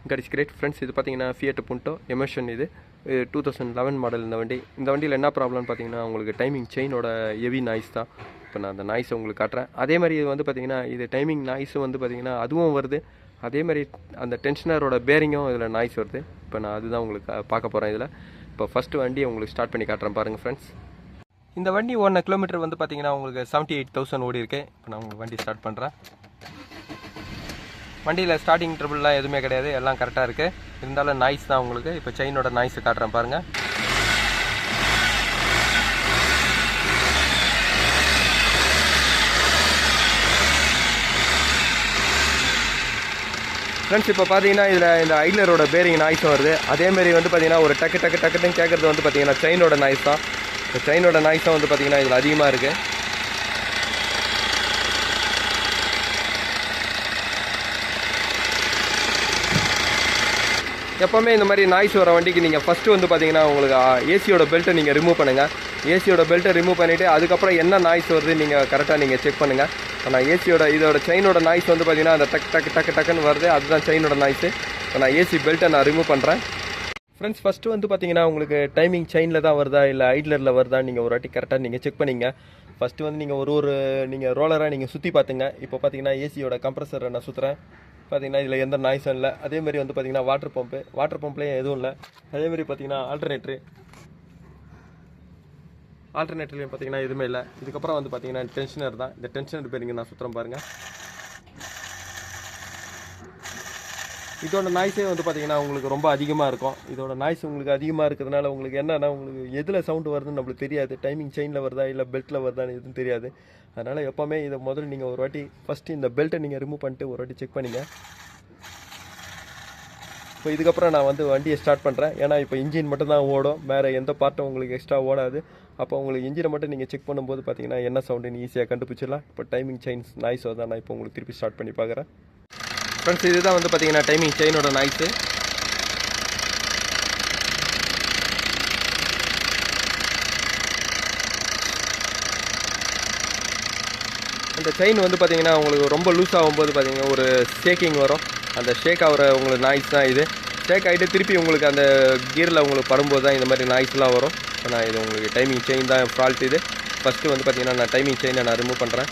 God is great friends. இது பார்த்தீங்கன்னா Fiat Punto emotion. இது 2011 மாடல். இந்த வண்டியில் என்ன ப்ராப்ளம்னு பார்த்தீங்கன்னா உங்களுக்கு டைமிங் செயினோட ஹெவி நாய்ஸ் தான். இப்போ நான் அந்த நாய்ஸை உங்களுக்கு காட்டுறேன். அதே மாதிரி இது வந்து பார்த்தீங்கன்னா இது டைமிங் நாய்ஸும் வந்து பார்த்தீங்கன்னா அதுவும் வருது. அதே மாதிரி அந்த டென்ஷனரோட பேரிங்கும் இதில் நாய்ஸ் வருது. இப்போ நான் அதுதான் உங்களுக்கு பார்க்க போகிறேன் இதில். இப்போ ஃபஸ்ட்டு வண்டியை உங்களுக்கு ஸ்டார்ட் பண்ணி காட்டுறேன் பாருங்கள் ஃப்ரெண்ட்ஸ். இந்த வண்டி 1 கிலோமீட்டர் வந்து பார்த்தீங்கன்னா உங்களுக்கு 78,000 ஓடி இருக்கு. இப்போ நான் உங்களுக்கு வண்டி ஸ்டார்ட் பண்ணுறேன். வண்டியில் ஸ்டார்டிங் ட்ரபிள்லாம் எதுவுமே கிடையாது, எல்லாம் கரெக்டாக இருக்குது. இருந்தாலும் நாய்ஸ் தான் உங்களுக்கு. இப்போ செயினோட நாய்ஸை காட்டுறேன் பாருங்கள். ஃப்ரெண்ட்ஸ் இப்போ பார்த்தீங்கன்னா இதில் இந்த ஐட்லரோட பேரிங் நாய்ஸும் வருது. அதேமாரி வந்து பார்த்தீங்கன்னா ஒரு டக்குன்னு கேட்குறது வந்து பார்த்தீங்கன்னா செயினோட நாய்ஸ் தான். இந்த செயினோட நாய்ஸும் வந்து பார்த்தீங்கன்னா இதில் அதிகமாக இருக்குது. எப்போவுமே இந்த மாதிரி நாய்ஸ் வர வண்டிக்கு நீங்கள் ஃபஸ்ட்டு வந்து பார்த்தீங்கன்னா உங்களுக்கு ஏசியோட பெல்ட்டை நீங்கள் ரிமூவ் பண்ணுங்கள். ஏசியோட பெல்ட்டை ரிமூவ் பண்ணிவிட்டு அதுக்கப்புறம் என்ன நாய்ஸ் வருது நீங்கள் கரெக்டாக நீங்கள் செக் பண்ணுங்கள். ஆனால் இதோட செயினோட நாய்ஸ் வந்து பார்த்தீங்கன்னா அந்த டக்குன்னு வருது, அதுதான் செயினோட நாய்ஸு. இப்போ நான் ஏசி பெல்ட்டை நான் ரிமூவ் பண்ணுறேன். ஃப்ரெண்ட்ஸ் ஃபஸ்ட்டு வந்து பார்த்தீங்கன்னா உங்களுக்கு டைமிங் செயினில் தான் வருதா இல்லை ஐட்லரில் வருதா நீங்கள் ஒரு வாட்டி கரெக்டாக நீங்கள் செக் பண்ணிங்க. ஃபஸ்ட்டு வந்து நீங்கள் நீங்கள் ரோலராக நீங்கள் சுற்றி பார்த்துங்க. இப்போ பார்த்தீங்கன்னா ஏசியோட கம்ப்ரஸரை நான் சுற்றுறேன். பார்த்தீங்கன்னா இதில் எந்த நாய்ஸும் இல்லை. அதேமாதிரி வந்து பார்த்தீங்கன்னா வாட்டர் பம்ப்லேயும் எதுவும் இல்லை. அதேமாதிரி பார்த்தீங்கன்னா ஆல்டர்னேட்டர்லேயும் பார்த்தீங்கன்னா எதுவுமே இல்லை. இதுக்கப்புறம் வந்து பார்த்தீங்கன்னா டென்ஷனர் தான். இந்த டென்ஷனர் பேரிங்க நான் சுற்றுறேன் பாருங்கள். இதோட நாய்ஸே வந்து பார்த்தீங்கன்னா உங்களுக்கு ரொம்ப அதிகமாக இருக்கும். இதோட நாய்ஸ் உங்களுக்கு அதிகமாக இருக்கிறதுனால உங்களுக்கு என்னன்னா உங்களுக்கு எதில் சவுண்டு வருதுன்னு நம்மளுக்கு தெரியாது. டைமிங் செயினில் வருதா இல்லை பெல்ட்டில் வருதான்னு எதுவும் தெரியாது. அதனால் எப்போவுமே இதை முதல்ல நீங்கள் ஒரு வாட்டி ஃபஸ்ட்டு இந்த பெல்ட்டை நீங்கள் ரிமூவ் பண்ணிட்டு ஒரு வாட்டி செக் பண்ணிங்க. இப்போ இதுக்கப்புறம் நான் வந்து வண்டியை ஸ்டார்ட் பண்ணுறேன். ஏன்னா இப்போ இன்ஜின் மட்டும் தான் ஓடும், வேறு எந்த பார்ட்டும் உங்களுக்கு எக்ஸ்ட்ரா ஓடாது. அப்போ உங்களுக்கு இன்ஜினை மட்டும் நீங்கள் செக் பண்ணும்போது பார்த்தீங்கன்னா என்ன சவுண்டுன்னு ஈஸியாக கண்டுபிடிச்சிடலாம். இப்போ டைமிங் செயின்ஸ் நாய்ஸ் தான் நான் இப்போ உங்களுக்கு திருப்பி ஸ்டார்ட் பண்ணி பார்க்குறேன். ஃப்ரெண்ட்ஸ் இதுதான் வந்து பார்த்தீங்கன்னா டைமிங் செயினோட நாய்ஸு. அந்த செயின் வந்து பார்த்தீங்கன்னா உங்களுக்கு ரொம்ப லூஸ் ஆகும்போது பார்த்தீங்கன்னா ஒரு ஷேக்கிங் வரும். அந்த ஷேக் ஆகிற உங்களுக்கு நாய்ஸ் தான் இது. ஷேக் ஆகிட்டு திருப்பி உங்களுக்கு அந்த கியரில் உங்களுக்கு படும்போது தான் இந்த மாதிரி நாய்ஸ்லாம் வரும். நான் இது உங்களுக்கு டைமிங் செயின் தான் ஃபால்ட். இது ஃபஸ்ட்டு வந்து பார்த்தீங்கன்னா நான் டைமிங் செயினை நான் ரிமூவ் பண்ணுறேன்.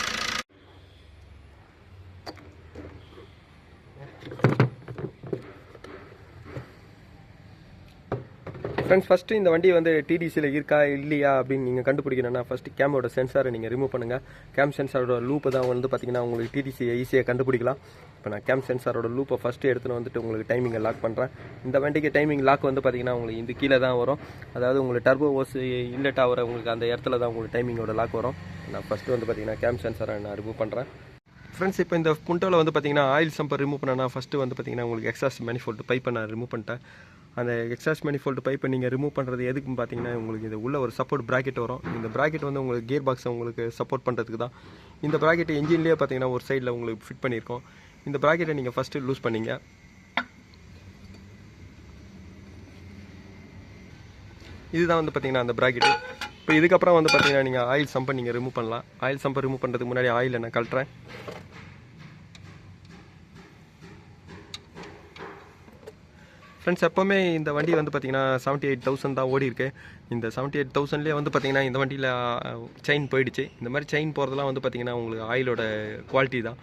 ஃப்ரெண்ட்ஸ் ஃபஸ்ட்டு இந்த வண்டி வந்து டிடிசியில் இருக்கா இல்லையா அப்படின்னு நீங்கள் கண்டுபிடிக்கணும்னா ஃபஸ்ட்டு கேமோட சென்சாரை நீங்கள் ரிமூவ் பண்ணுங்கள். கேம் சென்சாரோட லூப்பை தான் வந்து பார்த்தீங்கன்னா உங்களுக்கு டிடிசியை ஈஸியாக கண்டுபிடிக்கலாம். இப்போ நான் கேம் சென்சாரோட லூப்பை ஃபஸ்ட்டு எடுத்துன்னு வந்துட்டு உங்களுக்கு டைமிங்கை லாக் பண்ணுறேன். இந்த வண்டிக்கு டைமிங் லாக் வந்து பார்த்தீங்கன்னா உங்களுக்கு இந்த கீழே தான் வரும். அதாவது உங்களுக்கு டர்போ ஓஸ் இன்லெட் ஆகிற உங்களுக்கு அந்த இடத்துல தான் உங்களுக்கு டைமிங்கோட லாக் வரும். நான் ஃபஸ்ட்டு வந்து பார்த்தீங்கன்னா கேம் சென்சாரை நான் ரிமூவ் பண்ணுறேன். ஃப்ரெண்ட்ஸ் இப்போ இந்த புண்டோவில் வந்து பார்த்தீங்கன்னா ஆயில் சம்பர் ரிமூவ் பண்ணனா ஃபஸ்ட்டு வந்து பார்த்தீங்கன்னா உங்களுக்கு எக்ஸாஸ்ட் மேனிஃபோல்ட் பைப்பை நான் ரிமூவ் பண்ணிட்டேன். அந்த எக்ஸாஸ்ட் மேனிஃபோல்ட் பைப்பை நீங்கள் ரிமூவ் பண்ணுறது எதுக்குன்னு பார்த்தீங்கன்னா உங்களுக்கு இது உள்ள ஒரு சப்போர்ட் ப்ராக்கெட் வரும். இந்த ப்ராக்கெட் வந்து உங்களுக்கு கியர் பாக்ஸை உங்களுக்கு சப்போர்ட் பண்ணுறதுக்கு தான். இந்த ப்ராக்கெட் என்ஜின்லேயே பார்த்தீங்கன்னா ஒரு சைடில் உங்களுக்கு ஃபிட் பண்ணியிருக்கோம். இந்த ப்ராக்கெட்டை நீங்கள் ஃபஸ்ட்டு லூஸ் பண்ணிங்க. இதுதான் வந்து பார்த்தீங்கன்னா அந்த ப்ராக்கெட்டு. இப்போ இதுக்கப்புறம் வந்து பார்த்தீங்கன்னா நீங்கள் ஆயில் சம்பை நீங்கள் ரிமூவ் பண்ணலாம். ஆயில் சம்பை ரிமூவ் பண்ணுறதுக்கு முன்னாடி ஆயிலை நான் கழட்டுறேன். ஃப்ரெண்ட்ஸ் எப்போவுமே இந்த வண்டி வந்து பார்த்தீங்கன்னா 78,000 தான் ஓடி இருக்கு. இந்த 78,000லேயே வந்து பார்த்தீங்கன்னா இந்த வண்டியில் செயின் போயிடுச்சு. இந்த மாதிரி செயின் போகிறதுலாம் வந்து பார்த்தீங்கன்னா உங்களுக்கு ஆயிலோட குவாலிட்டி தான்.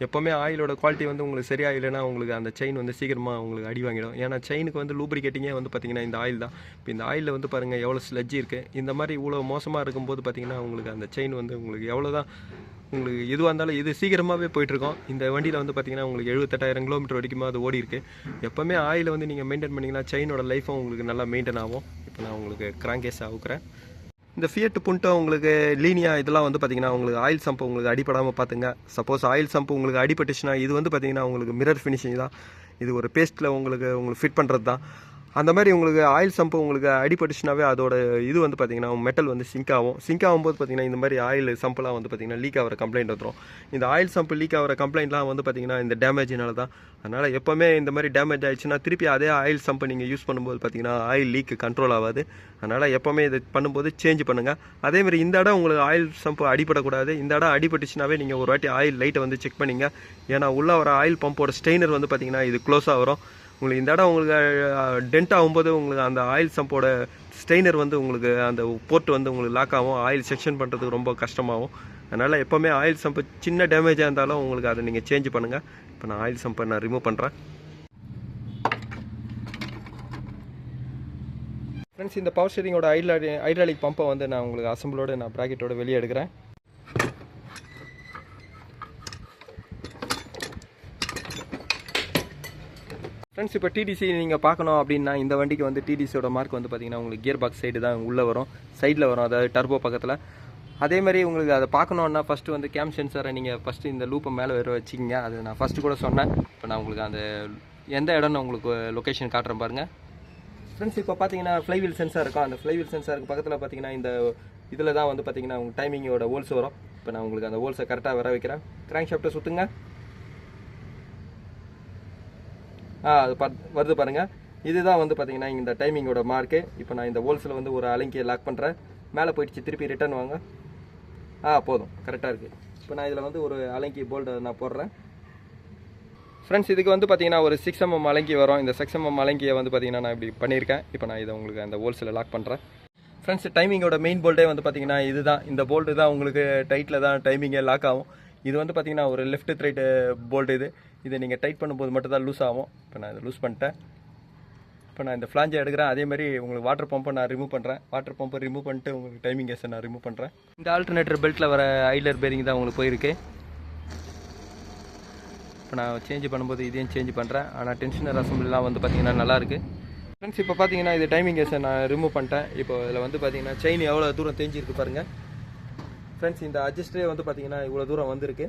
எப்போவுமே ஆயிலோட குவாலிட்டி வந்து உங்களுக்கு சரியாக இல்லைன்னா உங்களுக்கு அந்த செயின் வந்து சீக்கிரமாக உங்களுக்கு அடி வாங்கிடும். ஏன்னா செயினுக்கு வந்து லூப்ரிகேட்டிங்கே வந்து பார்த்தீங்கன்னா இந்த ஆயில் தான். இப்போ இந்த ஆயிலில் வந்து பாருங்கள் எவ்வளோ ஸ்லட்ஜி இருக்குது. இந்த மாதிரி இவ்வளோ மோசமாக இருக்கும்போது பார்த்தீங்கன்னா உங்களுக்கு அந்த செயின் வந்து உங்களுக்கு எவ்வளோ தான் உங்களுக்கு எதுவாக இருந்தாலும் இது சீக்கிரமாகவே போயிட்டுருக்கோம். இந்த வண்டியில் வந்து பார்த்தீங்கன்னா உங்களுக்கு 78,000 கிலோமீட்டர் வரைக்கும் அது ஓடி இருக்குது. எப்போவுமே ஆயிலை வந்து நீங்கள் மெயின்டைன் பண்ணிங்கன்னா செயினோட லைஃப்பும் உங்களுக்கு நல்லா மெயின்டைன் ஆகும். இப்போ நான் உங்களுக்கு கிராங்கேஸ் ஆகுறேன். இந்த ஃபியட் புண்டோ உங்களுக்கு லீனியா இதெல்லாம் வந்து பார்த்தீங்கன்னா உங்களுக்கு ஆயில் சம்பு உங்களுக்கு அடிப்படாமல் பார்த்துங்க. சப்போஸ் ஆயில் சம்பு உங்களுக்கு அடிபட்டுச்சுன்னா இது வந்து பார்த்தீங்கன்னா உங்களுக்கு மிரர் ஃபினிஷிங் தான். இது ஒரு பேஸ்ட்டில் உங்களுக்கு ஃபிட் பண்ணுறது தான். அந்த மாதிரி உங்களுக்கு ஆயில் சம்பு உங்களுக்கு அடிபட்டுச்சுனாவே அதோட இது வந்து பார்த்தீங்கன்னா மெட்டல் வந்து சிங்க் ஆகும்போது பார்த்தீங்கன்னா இந்த மாதிரி ஆயில் சம்பெலாம் வந்து பார்த்தீங்கன்னா லீக் ஆகிற கம்ப்ளைண்ட் வந்துடும். இந்த ஆயில் சம்பு லீக் ஆகிற கம்ப்ளைண்ட்லாம் வந்து பார்த்தீங்கன்னா இந்த டேமேஜினால தான். அதனால் எப்போவுமே இந்த மாதிரி டேமேஜ் ஆகிடுச்சுன்னா திருப்பி அதே ஆயில் சம்பை நீங்கள் யூஸ் பண்ணும்போது பார்த்தீங்கன்னா ஆயில் லீக் கண்ட்ரோல் ஆகாது. அதனால் எப்போவுமே இது பண்ணும்போது சேஞ்ச் பண்ணுங்கள். அதேமாதிரி இந்த இடம் உங்களுக்கு ஆயில் சம்பு அடிபடக்கூடாது. இந்த இடம் அடிபட்டுச்சுனாவே நீங்கள் ஒரு வாட்டி ஆயில் லைட்டை வந்து செக் பண்ணிங்க. ஏன்னா உள்ளே வர ஆயில் பம்போட ஸ்டெய்னர் வந்து பார்த்தீங்கன்னா இது க்ளோஸாக வரும். உங்களுக்கு இந்த இடம் உங்களுக்கு டென்ட் ஆகும்போது உங்களுக்கு அந்த ஆயில் சம்போட ஸ்டெய்னர் வந்து உங்களுக்கு அந்த போர்ட் வந்து உங்களுக்கு லாக் ஆகும், ஆயில் செக்ஷன் பண்ணுறதுக்கு ரொம்ப கஷ்டமாகும். அதனால் எப்போவுமே ஆயில் சம்பு சின்ன டேமேஜாக இருந்தாலும் உங்களுக்கு அதை நீங்கள் சேஞ்ச் பண்ணுங்கள். இப்போ நான் ஆயில் சம்பை நான் ரிமூவ் பண்ணுறேன். ஃப்ரெண்ட்ஸ், இந்த பவர் ஸ்டீரிங்கோட ஹைட்ராலிக் பம்பை வந்து நான் உங்களுக்கு அசம்பிளோட நான் ப்ராக்கெட்டோட வெளியே எடுக்கிறேன். ஃப்ரெண்ட்ஸ், இப்போ டிடிசி நீங்கள் பார்க்கணும் அப்படின்னா இந்த வண்டிக்கு வந்து டிடிசியோட மார்க் வந்து பார்த்தீங்கன்னா உங்களுக்கு கியர் பாக்ஸ் சைடு தான் உள்ளே வரும், சைடில் வரும், அதாவது டர்போ பக்கத்தில். அதே மாதிரி உங்களுக்கு அதை பார்க்கணுன்னா ஃபஸ்ட்டு வந்து கேம் சென்சாரை நீங்கள் ஃபஸ்ட்டு இந்த லூப்பை மேலே வர வச்சிக்கிங்க. அது நான் ஃபஸ்ட்டு கூட சொன்னேன். இப்போ நான் உங்களுக்கு அந்த எந்த இடம்னு உங்களுக்கு லொக்கேஷன் காட்டுறேன் பாருங்கள். ஃப்ரெண்ட்ஸ், இப்போ பார்த்தீங்கன்னா ஃப்ளைவீல் சென்சார் இருக்கும். அந்த ஃப்ளைவீல் சென்சாருக்கு பக்கத்தில் பார்த்தீங்கன்னா இந்த இதில் தான் வந்து பார்த்தீங்கன்னா உங்களுக்கு டைமிங்கோட ஹோல்ஸ் வரும். இப்போ நான் உங்களுக்கு அந்த ஹோல்ஸை கரெக்டாக வர வைக்கிறேன். கிராங்க் ஷாஃப்ட்டை சுற்றுங்க. அது வருது பாருங்கள். இதுதான் வந்து பார்த்தீங்கன்னா இந்த டைமிங்கோட மார்க்கு. இப்போ நான் இந்த ஹோல்ஸில் வந்து ஒரு அலைங்கியை லாக் பண்ணுறேன். மேலே போயிடுச்சு, திருப்பி ரிட்டர்ன் வாங்க. போதும், கரெக்டாக இருக்குது. இப்போ நான் இதில் வந்து ஒரு அலைங்கி போல்டை நான் போடுறேன். ஃப்ரெண்ட்ஸ், இதுக்கு வந்து பார்த்தீங்கன்னா ஒரு 6 mm அலைங்கி வரும். இந்த 6 mm அலைங்கியை வந்து பார்த்தீங்கன்னா நான் இப்படி பண்ணியிருக்கேன். இப்போ நான் இதை உங்களுக்கு அந்த ஹோல்ஸில் லாக் பண்ணுறேன். ஃப்ரெண்ட்ஸ், டைமிங்கோட மெயின் போல்டே வந்து பார்த்தீங்கன்னா இதுதான். இந்த போல்ட்டு தான் உங்களுக்கு டைட்டில் தான் டைமிங்கே லாக் ஆகும். இது வந்து பார்த்தீங்கன்னா ஒரு லெஃப்ட் ரைட்டு போல்ட். இதை நீங்கள் டைட் பண்ணும்போது மட்டும் தான் லூஸ் ஆகும். இப்போ நான் இதை லூஸ் பண்ணிட்டேன். இப்போ நான் இந்த ஃப்ளாஞ்சை எடுக்கிறேன். அதேமாதிரி உங்களுக்கு வாட்டர் பம்பை நான் ரிமூவ் பண்ணுறேன். வாட்டர் பம்பை ரிமூவ் பண்ணிட்டு உங்களுக்கு டைமிங் கேஸை நான் ரிமூவ் பண்ணுறேன். இந்த ஆல்டர்னேட்டர் பெல்ட்டில் வர ஐலர் பேரிங் தான் உங்களுக்கு போயிருக்கு. இப்போ நான் சேஞ்ச் பண்ணும்போது இதையும் சேஞ்ச் பண்ணுறேன். ஆனால் டென்ஷனர் அசம்பிளிலாம் வந்து பார்த்தீங்கன்னா நல்லாயிருக்கு. ஃப்ரெண்ட்ஸ், இப்போ பார்த்தீங்கன்னா இது டைமிங் கேஸை நான் ரிமூவ் பண்ணிட்டேன். இப்போ இதில் வந்து பார்த்தீங்கன்னா செயின் எவ்வளோ தூரம் தேஞ்சிருக்கு பாருங்கள். ஃப்ரெண்ட்ஸ், இந்த அட்ஜஸ்டே வந்து பார்த்தீங்கன்னா இவ்வளோ தூரம் வந்திருக்கு.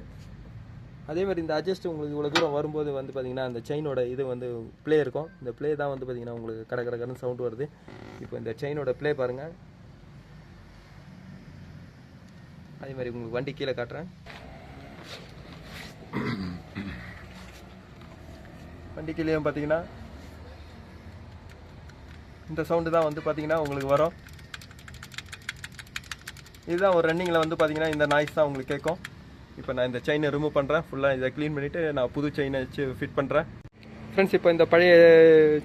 அதே மாதிரி இந்த அட்ஜஸ்ட் உங்களுக்கு இவ்வளோ தூரம் வரும்போது வந்து பார்த்தீங்கன்னா அந்த செயினோட இது வந்து ப்ளே இருக்கும். இந்த ப்ளே தான் வந்து பார்த்தீங்கன்னா உங்களுக்கு கடற்கடன்னு சவுண்ட் வருது. இப்போ இந்த செயினோட ப்ளே பாருங்கள். அதே மாதிரி உங்களுக்கு வண்டி கீழே காட்டுறேன். வண்டி கீழே பார்த்தீங்கன்னா இந்த சவுண்டு தான் வந்து பார்த்தீங்கன்னா உங்களுக்கு வரும். இதுதான் ஒரு ரன்னிங்கில் வந்து பார்த்தீங்கன்னா இந்த நாய்ஸ் தான் உங்களுக்கு கேட்கும். இப்போ நான் இந்த செயினை ரிமூவ் பண்ணுறேன். ஃபுல்லாக இதை க்ளீன் பண்ணிவிட்டு நான் புது செயினை வச்சு ஃபிட் பண்ணுறேன். ஃப்ரெண்ட்ஸ், இப்போ இந்த பழைய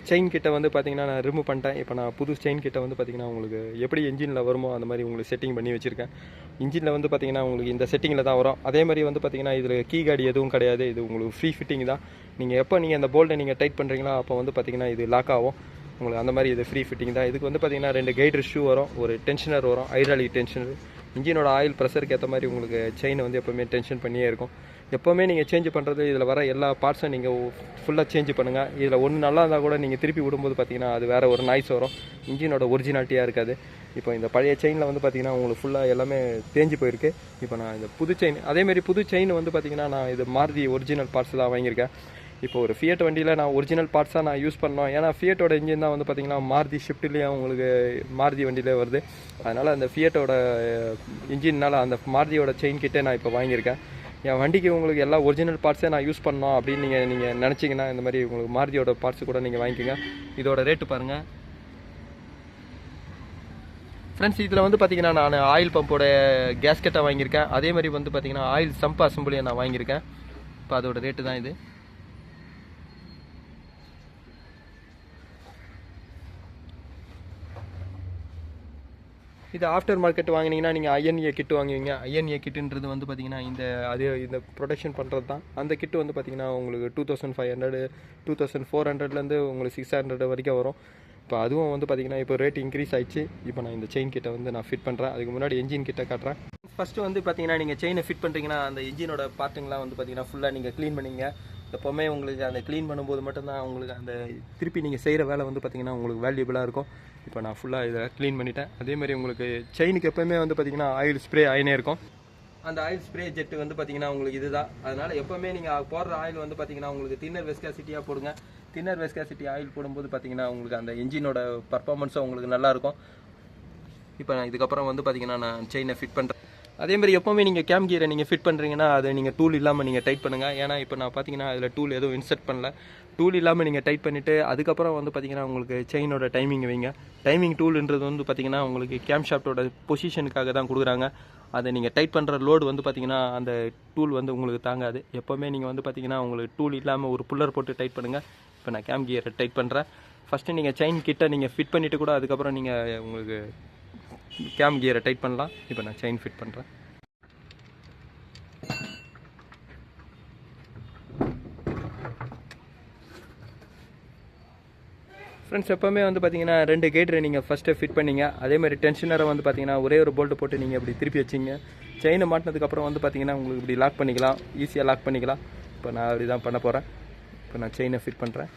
செயின் கிட்ட வந்து பார்த்தீங்கன்னா நான் ரிமூவ் பண்ணிட்டேன். இப்போ நான் புது செயின் கிட்ட வந்து பார்த்தீங்கன்னா உங்களுக்கு எப்படி இன்ஜினில் வருமோ அந்த மாதிரி உங்களுக்கு செட்டிங் பண்ணி வச்சுருக்கேன். இன்ஜினில் வந்து பார்த்தீங்கன்னா உங்களுக்கு இந்த செட்டிங்கில் தான் வரும். அதே மாதிரி வந்து பார்த்தீங்கன்னா இதில் கீ கார்டு எதுவும் கிடையாது. இது உங்களுக்கு ஃப்ரீ ஃபிட்டிங் தான். நீங்கள் எப்போ நீங்கள் அந்த போல்ட்டை நீங்கள் டைட் பண்ணுறீங்களோ அப்போ வந்து பார்த்தீங்கன்னா இது லாக் ஆகும் உங்களுக்கு. அந்த மாதிரி இது ஃப்ரீ ஃபிட்டிங் தான். இதுக்கு வந்து பார்த்தீங்கன்னா 2 கைடர் ஷூ வரும், ஒரு டென்ஷனர் வரும், ஹைட்ராலிக் டென்ஷனர். இன்ஜினோட ஆயில் ப்ரெஷருக்கு ஏற்ற மாதிரி உங்களுக்கு செயினை வந்து எப்போவுமே டென்ஷன் பண்ணியே இருக்கும். எப்போவுமே நீங்கள் சேஞ்ச் பண்ணுறது இதில் வர எல்லா பார்ட்ஸும் நீங்கள் ஃபுல்லாக சேஞ்ச் பண்ணுங்கள். இதில் ஒன்று நல்லா இருந்தால் கூட நீங்கள் திருப்பி விடும்போது பார்த்தீங்கன்னா அது வேறு ஒரு நாய்ஸ் வரும். இன்ஜினோட ஒரிஜினாலிட்டியாக இருக்காது. இப்போ இந்த பழைய செயினில் வந்து பார்த்தீங்கன்னா உங்களுக்கு ஃபுல்லாக எல்லாமே தேஞ்சு போயிருக்கு. இப்போ நான் இந்த புது செயின், அதேமாதிரி புது செயின் வந்து பார்த்தீங்கன்னா நான் இது மாருதி ஒரிஜினல் பார்ட்ஸ் தான் வாங்கியிருக்கேன். இப்போ ஒரு ஃபியட் வண்டியில் நான் ஒரிஜினல் பார்ட்ஸாக நான் யூஸ் பண்ணோம். ஏன்னா ஃபியட்டோட இன்ஜின் தான் வந்து பார்த்திங்கன்னா மாருதி ஷிஃப்ட்லேயும் உங்களுக்கு மாருதி வண்டியிலே வருது. அதனால் அந்த ஃபியட்டோட இன்ஜின்னால் அந்த மாருதியோட செயின் கிட்டே நான் இப்போ வாங்கியிருக்கேன். என் வண்டிக்கு உங்களுக்கு எல்லா ஒரிஜினல் பார்ட்ஸே நான் யூஸ் பண்ணோம் அப்படின்னு நீங்கள் நினச்சிங்கன்னா இந்த மாதிரி உங்களுக்கு மாருதியோட பார்ட்ஸ் கூட நீங்கள் வாங்கிக்கோங்க. இதோட ரேட்டு பாருங்கள். ஃப்ரெண்ட்ஸ், இதில் வந்து பார்த்தீங்கன்னா நான் ஆயில் பம்போட கேஸ்கெட்டை வாங்கியிருக்கேன். அதே மாதிரி வந்து பார்த்தீங்கன்னா ஆயில் சம்ப் அசம்பிளியை நான் வாங்கியிருக்கேன். இப்போ அதோட ரேட்டு தான் இது. இது ஆஃப்டர் மார்க்கெட் வாங்கினீங்கன்னா நீங்கள் ஐஎன்ஏ கிட்டு வாங்குவீங்க. ஐஎன்ஏ கிட்டுன்றது வந்து பார்த்தீங்கன்னா இந்த ப்ரொடக்ஷன் பண்ணுறது தான். அந்த கிட்டு வந்து பார்த்தீங்கன்னா உங்களுக்கு 2500 2400லேருந்து உங்களுக்கு 600 வரைக்கும் வரும். இப்போ அதுவும் வந்து பார்த்தீங்கன்னா இப்போ ரேட் இன்க்ரீஸ் ஆயிடுச்சு. இப்போ நான் இந்த செயின் கிட்ட வந்து நான் ஃபிட் பண்ணுறேன். அதுக்கு முன்னாடி என்ஜின் கிட்ட காட்டுறேன். ஃபஸ்ட்டு வந்து பார்த்தீங்கன்னா நீங்கள் செயினை ஃபிட் பண்ணுறீங்கன்னா அந்த இன்ஜினோட பார்ட்டுங்களாம் வந்து பார்த்தீங்கன்னா ஃபுல்லாக நீங்கள் க்ளீன் பண்ணிங்க. எப்போவுமே உங்களுக்கு அந்த க்ளீன் பண்ணும்போது மட்டும்தான் உங்களுக்கு அந்த திருப்பி நீங்கள் செய்கிற வேலை வந்து பார்த்தீங்கன்னா உங்களுக்கு வேல்யூபிளாக இருக்கும். இப்போ நான் ஃபுல்லாக இதை க்ளீன் பண்ணிட்டேன். அதேமாதிரி உங்களுக்கு செயினுக்கு எப்போவுமே வந்து பார்த்தீங்கன்னா ஆயில் ஸ்ப்ரே ஆயினே இருக்கும். அந்த ஆயில் ஸ்ப்ரே ஜெட்டு வந்து பார்த்தீங்கன்னா உங்களுக்கு இதுதான். அதனால் எப்போவுமே நீங்கள் போடுற ஆயில் வந்து பார்த்தீங்கன்னா உங்களுக்கு தின்னர் விஸ்காசிட்டியாக போடுங்க. தின்னர் விஸ்காசிட்டி ஆயில் போடும்போது பார்த்தீங்கன்னா உங்களுக்கு அந்த இன்ஜினோட பர்ஃபார்மன்ஸும் உங்களுக்கு நல்லாயிருக்கும். இப்போ நான் இதுக்கப்புறம் வந்து பார்த்தீங்கன்னா நான் செயினை ஃபிட் பண்ணுறேன். அதேமாதிரி எப்போவுமே நீங்கள் கேம் கியரை நீங்கள் ஃபிட் பண்ணுறீங்கன்னா அதை நீங்கள் டூல் இல்லாமல் நீங்கள் டைட் பண்ணுங்கள். ஏன்னா இப்போ நான் பார்த்தீங்கன்னா அதில் டூல் எதுவும் இன்சர்ட் பண்ணல. டூல் இல்லாமல் நீங்கள் டைட் பண்ணிவிட்டு அதுக்கப்புறம் வந்து பார்த்தீங்கன்னா உங்களுக்கு செயினோட டைமிங் வைங்க. டைமிங் டூல்ன்றது வந்து பார்த்தீங்கன்னா உங்களுக்கு கேம் ஷாஃப்ட்டோட பொசிஷனுக்காக தான் கொடுக்குறாங்க. அதை நீங்கள் டைட் பண்ணுற லோடு வந்து பார்த்தீங்கன்னா அந்த டூல் வந்து உங்களுக்கு தாங்காது. எப்போவுமே நீங்கள் வந்து பார்த்தீங்கன்னா உங்களுக்கு டூல் இல்லாமல் ஒரு புல்லர் போட்டு டைட் பண்ணுங்கள். இப்போ நான் கேம் கியரை டைட் பண்ணுறேன். ஃபஸ்ட்டு நீங்கள் செயின் கிட்ட நீங்கள் ஃபிட் பண்ணிவிட்டு கூட அதுக்கப்புறம் நீங்கள் உங்களுக்கு கேம் கியரை டைட் பண்ணலாம். இப்போ நான் செயின் ஃபிட் பண்ணுறேன். ஃப்ரெண்ட்ஸ், எப்போவுமே வந்து பார்த்தீங்கன்னா 2 கேட்ரு நீங்கள் ஃபஸ்ட்டு ஃபிட் பண்ணிங்க. அதேமாதிரி டென்ஷனரை வந்து பார்த்தீங்கன்னா ஒரே ஒரு போல்ட்டு போட்டு நீங்கள் இப்படி திருப்பி வச்சிங்க. செயினை மாட்டினதுக்கப்புறம் வந்து பார்த்தீங்கன்னா உங்களுக்கு இப்படி லாக் பண்ணிக்கலாம், ஈஸியாக லாக் பண்ணிக்கலாம். இப்போ நான் அப்படி தான் பண்ண போகிறேன். இப்போ நான் செயினை ஃபிட் பண்ணுறேன்.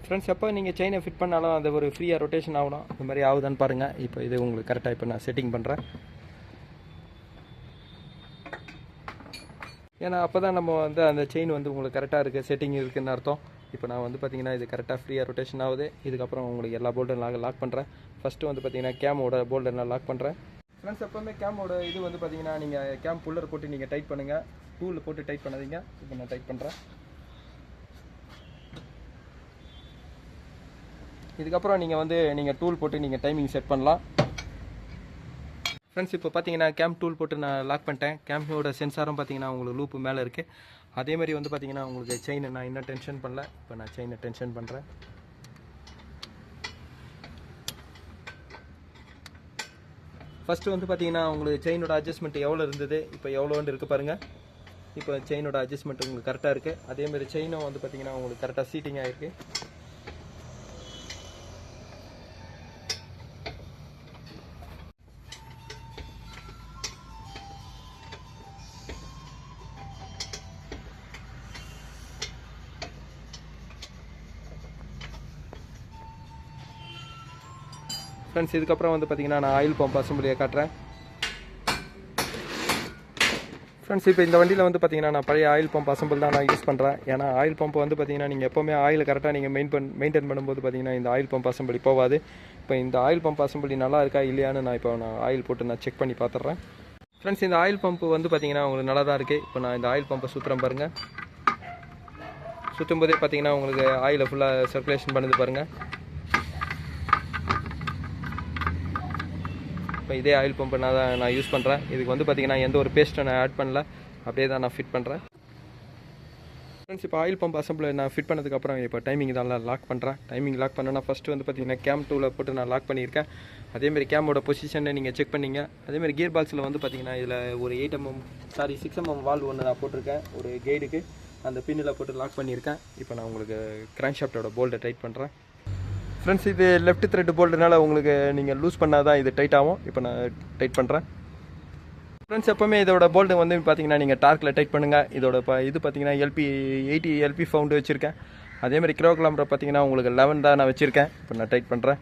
ஃப்ரெண்ட்ஸ், எப்போ நீங்கள் செயினை ஃபிட் பண்ணாலும் அது ஒரு ஃப்ரீயாக ரொட்டேஷன் ஆகணும். இந்த மாதிரி ஆகுதான்னு பாருங்கள். இப்போ இது உங்களுக்கு கரெக்டாக இப்போ நான் செட்டிங் பண்ணுறேன். ஏன்னா அப்போ தான் நம்ம வந்து அந்த செயின் வந்து உங்களுக்கு கரெக்டாக இருக்குது, செட்டிங் இருக்குதுன்னு அர்த்தம். இப்போ நான் வந்து பார்த்தீங்கன்னா இது கரெக்டாக ஃப்ரீயாக ரொட்டேஷன் ஆகுது. இதுக்கப்புறம் உங்களுக்கு எல்லா போல்ட்டும் லாக் பண்ணுறேன். ஃபஸ்ட்டு வந்து பார்த்தீங்கன்னா கேமோட போல்ட் நான் லாக் பண்ணுறேன். ஃப்ரெண்ட்ஸ், எப்போவுமே கேமோட இது வந்து பார்த்தீங்கன்னா நீங்கள் கேம் புல்லர் போட்டு நீங்கள் டைட் பண்ணுங்கள். டூல் போட்டு டைட் பண்ணாதீங்க. இப்போ நான் டைட் பண்ணுறேன். இதுக்கப்புறம் நீங்கள் டூல் போட்டு நீங்கள் டைமிங் செட் பண்ணலாம். ஃப்ரெண்ட்ஸ், இப்போ பார்த்தீங்கன்னா கேம் டூல் போட்டு நான் லாக் பண்ணிட்டேன். கேமோட சென்சாரும் பார்த்தீங்கன்னா உங்களுக்கு லூப்பு மேலே இருக்குது. அதேமாதிரி வந்து பார்த்தீங்கன்னா உங்களுக்கு செயினை நான் இன்னும் டென்ஷன் பண்ணல. இப்போ நான் செயினை டென்ஷன் பண்ணுறேன். ஃபஸ்ட்டு வந்து பார்த்தீங்கன்னா உங்களுக்கு செயினோட அட்ஜஸ்ட்மெண்ட் எவ்வளோ இருந்தது, இப்போ எவ்வளோன்னு இருக்குது பாருங்கள். இப்போ செயினோட அட்ஜஸ்ட்மெண்ட் உங்களுக்கு கரெக்டாக இருக்குது. அதேமாதிரி செயினும் வந்து பார்த்தீங்கன்னா உங்களுக்கு கரெக்டாக சீட்டிங் ஆகிருக்கு. ஃப்ரெண்ட்ஸ், இதுக்கப்புறம் வந்து பார்த்தீங்கன்னா நான் ஆயில் பம்ப் அசம்பிளியை காட்டுறேன். ஃப்ரெண்ட்ஸ், இப்போ இந்த வண்டியில் வந்து பார்த்தீங்கன்னா நான் பழைய ஆயில் பம்ப் அசம்பிள் தான் நான் யூஸ் பண்ணுறேன். ஏன்னா ஆயில் பம்ப் வந்து பார்த்தீங்கன்னா நீங்கள் எப்போவுமே ஆயில் கரெக்டாக நீங்கள் மெயின்டைன் பண்ணும்போது பார்த்தீங்கன்னா இந்த ஆயில் பம்ப் அசம்பிளி போகாது. இப்போ இந்த ஆயில் பம்ப் அசம்பிளி நல்லா இருக்கா இல்லையான்னு நான் ஆயில் போட்டு நான் செக் பண்ணி பார்த்துட்றேன். ஃப்ரெண்ட்ஸ், இந்த ஆயில் பம்ப் வந்து பார்த்தீங்கன்னா உங்களுக்கு நல்லா தான் இருக்குது. இப்போ நான் இந்த ஆயில் பம்பை சுற்றுறேன் பாருங்கள். சுற்றும் போதே பார்த்தீங்கன்னா உங்களுக்கு ஆயிலை ஃபுல்லாக சர்க்குலேஷன் பண்ணுது பாருங்கள். இப்போ இதே ஆயில் பம்பை நான் யூஸ் பண்ணுறேன். இதுக்கு வந்து பார்த்தீங்கன்னா எந்த ஒரு பேஸ்ட்டை நான் ஆட் பண்ணல, அப்படியே தான் நான் ஃபிட் பண்ணுறேன். ஃப்ரெண்ட்ஸ், இப்போ ஆயில் பம்ப் அசம்பிளை நான் ஃபிட் பண்ணதுக்கப்புறம் இப்போ டைமிங் தான் லாக் பண்ணுறேன். டைமிங் லாக் பண்ணேன்னா ஃபஸ்ட்டு வந்து பார்த்தீங்கன்னா கேம் டூவில் போட்டு நான் லாக் பண்ணியிருக்கேன். அதேமாதிரி கேமோட பொசிஷனை நீங்கள் செக் பண்ணிங்க. அதேமாதிரி கியர் பாக்ஸில் வந்து பார்த்தீங்கன்னா இதில் ஒரு 6 mm வால்வ் ஒன்று நான் போட்டிருக்கேன் ஒரு கைடுக்கு. அந்த பின்னில் போட்டு லாக் பண்ணியிருக்கேன். இப்போ நான் உங்களுக்கு கிராங்க்ஷாஃப்டோட போல்ட்டை டைட் பண்ணுறேன். ஃப்ரெண்ட்ஸ், இது லெஃப்ட் த்ரெட் போல்ட்னால உங்களுக்கு நீங்கள் லூஸ் பண்ணால் தான் இது டைட் ஆகும். இப்போ நான் டைட் பண்ணுறேன். ஃப்ரெண்ட்ஸ், எப்போவுமே இதோட போல்ட்டு வந்து பார்த்தீங்கன்னா நீங்கள் டார்க்கில் டைட் பண்ணுங்கள். இதோட இது பார்த்தீங்கன்னா 80 LP ஃபவுண்டு வச்சுருக்கேன். அதேமாதிரி கிலோகிராமரை பார்த்தீங்கன்னா உங்களுக்கு 11 தான் நான் வச்சுருக்கேன். இப்போ நான் டைட் பண்ணுறேன்.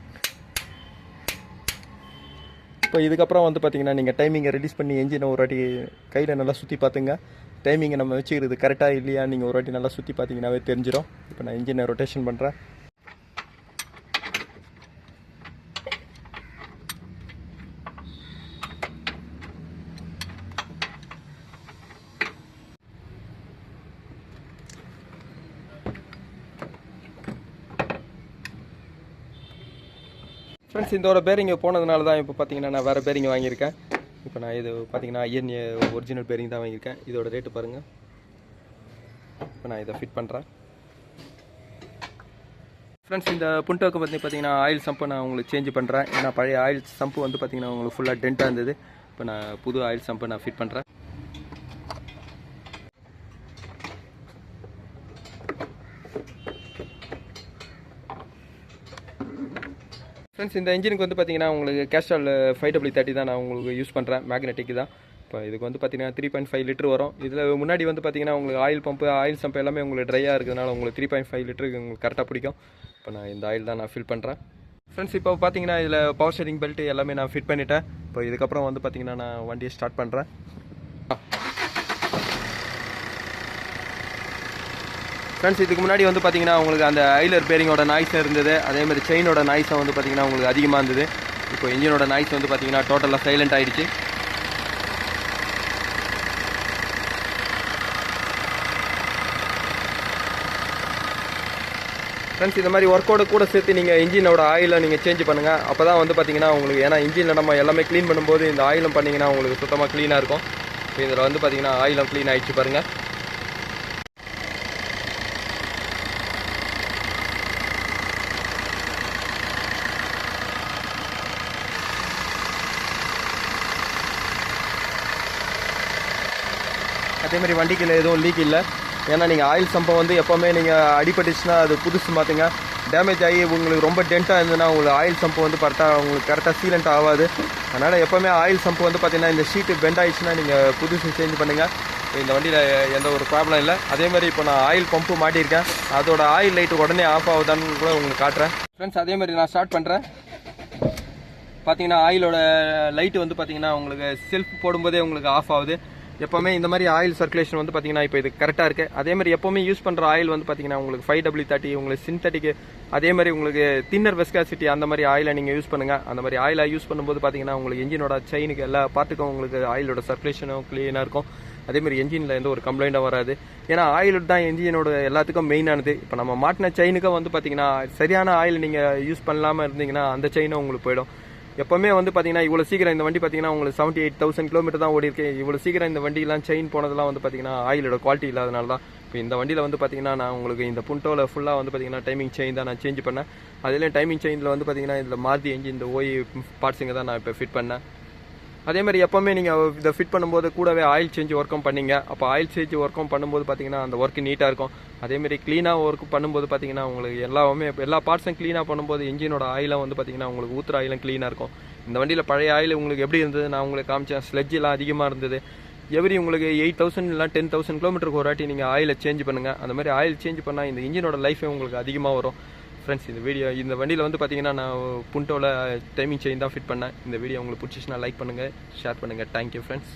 இப்போ இதுக்கப்புறம் வந்து பார்த்தீங்கன்னா நீங்கள் டைமிங்கை ரிலீஸ் பண்ணி என்ஜினை ஒரு வாட்டி கையில் நல்லா சுற்றி பார்த்துங்க. டைமிங்கை நம்ம வச்சுக்கிறது கரெக்டாக இல்லையா நீங்கள் ஒரு வாட்டி நல்லா சுற்றி பார்த்தீங்கன்னாவே தெரிஞ்சிடும். இப்போ நான் என்ஜினை ரொட்டேஷன் பண்ணுறேன். ஃப்ரெண்ட்ஸ், இதோட பேரிங்கை போனதுனால தான் இப்போ பார்த்தீங்கன்னா நான் வேறு பேரிங்கை வாங்கியிருக்கேன். இப்போ நான் இது பார்த்தீங்கன்னா ஐஎன்ஏ ஒரிஜினல் பேரிங் தான் வாங்கியிருக்கேன். இதோட ரேட்டு பாருங்கள். இப்போ நான் இதை ஃபிட் பண்ணுறேன். ஃப்ரெண்ட்ஸ், இந்த புண்டோக்கு பார்த்தீங்கன்னா ஆயில் சம்பை நான் உங்களுக்கு சேஞ்ச் பண்ணுறேன். ஏன்னா பழைய ஆயில் சம்பு வந்து பார்த்தீங்கன்னா உங்களுக்கு ஃபுல்லாக டென்ட்டாக இருந்தது. இப்போ நான் புது ஆயில் சம்பை நான் ஃபிட் பண்ணுறேன். ஃப்ரெண்ட்ஸ், இந்த இன்ஜினுக்கு வந்து பார்த்தீங்கன்னா உங்களுக்கு கேஸ்ட்ரால் 5W30 தான் நான் உங்களுக்கு யூஸ் பண்ணுறேன். மேக்னெட்டிக் தான். இப்போ இதுக்கு வந்து பார்த்தீங்கன்னா 3.5 லிட்டர் வரும். இதில் முன்னாடி வந்து பார்த்தீங்கன்னா உங்களுக்கு ஆயில் பம்பு ஆயில் சம்பு எல்லாமே உங்களுக்கு ட்ரையாக இருக்கிறதுனால உங்களுக்கு 3.5 லிட்டருக்கு உங்களுக்கு கரெக்டாக பிடிக்கும். இப்போ நான் இந்த ஆயில் தான் நான் ஃபில் பண்ணுறேன். ஃப்ரெண்ட்ஸ், இப்போ பார்த்தீங்கன்னா இதில் பவர் ஸ்டீரிங் பெல்ட் எல்லாமே நான் ஃபிட் பண்ணிட்டேன். இப்போ இதுக்கப்புறம் வந்து பார்த்தீங்கன்னா நான் வண்டியை ஸ்டார்ட் பண்ணுறேன். ஃப்ரெண்ட்ஸ் இதுக்கு முன்னாடி வந்து பார்த்தீங்கன்னா உங்களுக்கு அந்த ஐலர் பேரிங்கோட நாய்ஸ் இருந்தது, அதே மாதிரி செயினோட நாய்ஸை வந்து பார்த்தீங்கன்னா உங்களுக்கு அதிகமாக இருந்தது. இப்போ இன்ஜினோட நாய்ஸ் வந்து பார்த்தீங்கன்னா டோட்டலாக சைலண்ட் ஆகிடுச்சு. ஃப்ரெண்ட்ஸ் இந்த மாதிரி ஒர்க்கோட கூட சேர்த்து நீங்கள் இன்ஜினோட ஆயிலை நீங்கள் சேஞ்ச் பண்ணுங்கள். அப்போ தான் வந்து பார்த்தீங்கன்னா உங்களுக்கு, ஏன்னா இன்ஜினில் நம்ம எல்லாமே க்ளீன் பண்ணும்போது இந்த ஆயிலும் பண்ணிங்கன்னா உங்களுக்கு சுத்தமாக க்ளீனாக இருக்கும். இப்போ இதில் வந்து பார்த்தீங்கன்னா ஆயிலும் க்ளீன் ஆகிடுச்சு பாருங்கள். அதே மாதிரி வண்டிக்கில் எதுவும் லீக் இல்லை. ஏன்னா நீங்கள் ஆயில் சம்பை வந்து எப்போவுமே நீங்கள் அடிபட்டுச்சுன்னா அது புதுசு மாற்றுங்க. டேமேஜ் ஆகி உங்களுக்கு ரொம்ப டென்ட்டாக இருந்ததுன்னா உங்களுக்கு ஆயில் சம்பு வந்து கரெக்டாக சீலண்ட் ஆகாது. அதனால் எப்போவுமே ஆயில் சம்பு வந்து பார்த்தீங்கன்னா இந்த ஷீட்டு பெண்ட் ஆகிடுச்சுன்னா நீங்கள் புதுசு சேஞ்ச் பண்ணுங்கள். இந்த வண்டியில் எந்த ஒரு ப்ராப்ளம் இல்லை. அதே மாதிரி இப்போ நான் ஆயில் பம்பு மாட்டியிருக்கேன், அதோட ஆயில் லைட்டு உடனே ஆஃப் ஆகுதான்னு கூட உங்களுக்கு காட்டுறேன். ஃப்ரெண்ட்ஸ் அதே மாதிரி நான் ஸ்டார்ட் பண்ணுறேன். பார்த்தீங்கன்னா ஆயிலோட லைட்டு வந்து பார்த்தீங்கன்னா உங்களுக்கு செல்ஃப் போடும்போதே உங்களுக்கு ஆஃப் ஆகுது. எப்போவுமே இந்த மாதிரி ஆயில் சர்க்குலேஷன் வந்து பார்த்தீங்கன்னா இப்போ இது கரெக்டாக இருக்குது. அதே மாதிரி எப்போவுமே யூஸ் பண்ணுற ஆயில் வந்து பார்த்தீங்கன்னா உங்களுக்கு 5W30 உங்களுக்கு சிந்தட்டிக்கு, அதே மாதிரி உங்களுக்கு தின்னர் வெஸ்காசிட்டி அந்த மாதிரி ஆயிலை நீங்கள் யூஸ் பண்ணுங்கள். அந்த மாதிரி ஆயிலை யூஸ் பண்ணும்போது பார்த்தீங்கன்னா உங்களுக்கு இன்ஜினோட செயினுக்கு எல்லா பார்ட்டுக்கும் உங்களுக்கு ஆயிலோட சர்க்குலேஷனும் க்ளீனாக இருக்கும். அதே மாதிரி என்ஜினில் எந்த ஒரு கம்ப்ளைண்ட்டாக வராது. ஏன்னா ஆயில் தான் என்ஜினோட எல்லாத்துக்கும் மெயினானது. இப்போ நம்ம மாட்டின செயினுக்கும் வந்து பார்த்தீங்கன்னா சரியான ஆயில் நீங்கள் யூஸ் பண்ணாமல் இருந்தீங்கன்னா அந்த செயினும் உங்களுக்கு போயிடும். எப்போவுமே வந்து பார்த்தீங்கன்னா இவ்வளோ சீக்கிரம் இந்த வண்டி பார்த்தீங்கன்னா உங்களுக்கு 78,000 கிலோமீட்டர் தான் ஓடி இருக்கு. இவ்வளோ சீக்கிரம் இந்த வண்டியெலாம் செயின் போனதெல்லாம் வந்து பார்த்தீங்கன்னா ஆயிலோட குவாலிட்டி இல்லாதனால தான். இப்போ இந்த வண்டியில் வந்து பார்த்தீங்கன்னா நான் உங்களுக்கு இந்த புண்டோவில் ஃபுல்லாக வந்து பார்த்தீங்கன்னா டைமிங் செயின் தான் நான் சேஞ்ச் பண்ணேன். அதில் டைமிங் செயினில் வந்து பார்த்தீங்கன்னா இதில் மாருதி என்ஜின் இந்த ஓய் பார்ட்ஸுங்க தான் நான் இப்போ ஃபிட் பண்ணேன். அதே மாதிரி எப்போவுமே நீங்கள் இதை ஃபிட் பண்ணும்போது கூடவே ஆயில் சேஞ்ச் ஒர்க்கும் பண்ணிங்க. அப்போ ஆயில் சேஞ்ச் ஒர்க்கும் பண்ணும்போது பார்த்தீங்கன்னா அந்த ஒர்க்கு நீட்டாக இருக்கும். அதேமாதிரி க்ளீனாக ஒர்க் பண்ணும்போது பார்த்தீங்கன்னா உங்களுக்கு எல்லா பார்ட்ஸும் க்ளீனாக பண்ணும்போது என்ஜினோட ஆயிலும் வந்து பார்த்தீங்கன்னா உங்களுக்கு ஊற்றுற ஆயிலும் க்ளீனாக இருக்கும். இந்த வண்டியில் பழைய ஆயில் உங்களுக்கு எப்படி இருந்தது நான் உங்களுக்கு காமிச்சேன். ஸ்லெட்ஜெலாம் அதிகமாக இருந்தது. எவ்ரி உங்களுக்கு 8,000 இல்லை 10,000 கிலோமீட்டருக்கு ஒரு வாட்டி நீங்கள் ஆயிலை சேஞ்ச் பண்ணுங்கள். அந்த மாதிரி ஆயில் சேஞ்ச் பண்ணால் இந்த இன்ஜினோட லைஃபே உங்களுக்கு அதிகமாக வரும். ஃப்ரெண்ட்ஸ் இந்த வண்டியில் வந்து பார்த்தீங்கன்னா நான் புண்டோவில் டைமிங் செயின் தான் ஃபிட் பண்ணேன். இந்த வீடியோ உங்களுக்கு பிடிச்சிச்சுன்னா லைக் பண்ணுங்கள், ஷேர் பண்ணுங்கள். Thank you friends.